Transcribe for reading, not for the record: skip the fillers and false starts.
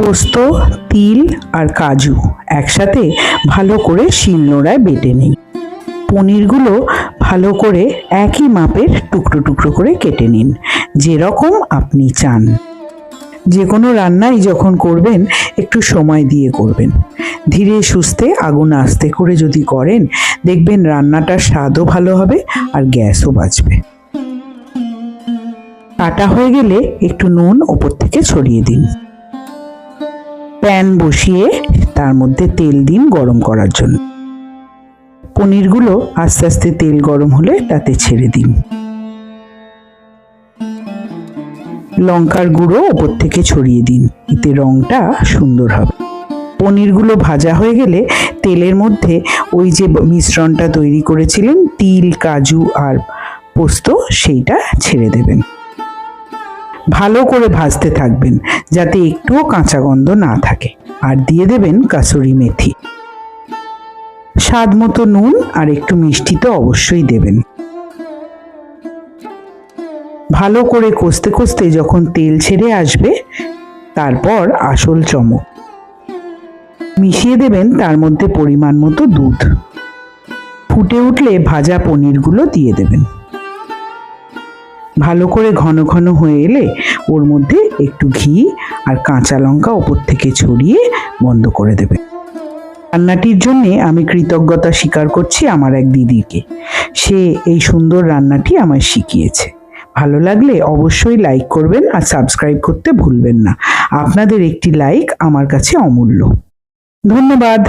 পোস্ত, তিল আর কাজু একসাথে ভালো করে শিলনোড়ায় বেটে নিন। পনিরগুলো ভালো করে একই মাপের টুকরো টুকরো করে কেটে নিন, যেরকম আপনি চান। যে কোনো রান্নাই যখন করবেন একটু সময় দিয়ে করবেন। ধীরে সুস্থে আগুন আস্তে করে যদি করেন, দেখবেন রান্নাটার স্বাদও ভালো হবে আর গ্যাসও বাঁচবে। কাটা হয়ে গেলে একটু নুন ওপর থেকে ছড়িয়ে দিন। প্যান বসিয়ে তার মধ্যে তেল দিন গরম করার জন্য। পনিরগুলো আস্তে আস্তে তেল গরম হলে তাতে ছেড়ে দিন। লঙ্কার গুঁড়ো ওপর থেকে ছড়িয়ে দিন, এতে রংটা সুন্দর হবে। পনিরগুলো ভাজা হয়ে গেলে তেলের মধ্যে ওই যে মিশ্রণটা তৈরি করেছিলেন, তিল, কাজু আর পোস্ত, সেইটা ছেড়ে দেবেন। ভালো করে ভাজতে থাকবেন যাতে একটুও কাঁচা গন্ধ না থাকে। আর দিয়ে দেবেন কাসুরি মেথি। স্বাদ মতো নুন আর একটু মিষ্টি তো অবশ্যই দেবেন। ভালো করে কষতে কষতে যখন তেল ছেড়ে আসবে, তারপর আসল চমক, মিশিয়ে দেবেন তার মধ্যে পরিমাণ মতো দুধ। ফুটে উঠলে ভাজা পনিরগুলো দিয়ে দেবেন। ভালো করে ঘন ঘন হয়ে এলে ওর মধ্যে একটু ঘি আর কাঁচা লঙ্কা ওপর থেকে ছড়িয়ে বন্ধ করে দেবেন। রান্নাটির জন্যে আমি কৃতজ্ঞতা স্বীকার করছি আমার এক দিদিকে। সে এই সুন্দর রান্নাটি আমায় শিখিয়েছে। ভালো লাগলে অবশ্যই লাইক করবেন আর সাবস্ক্রাইব করতে ভুলবেন না। আপনাদের একটি লাইক আমার কাছে অমূল্য। ধন্যবাদ।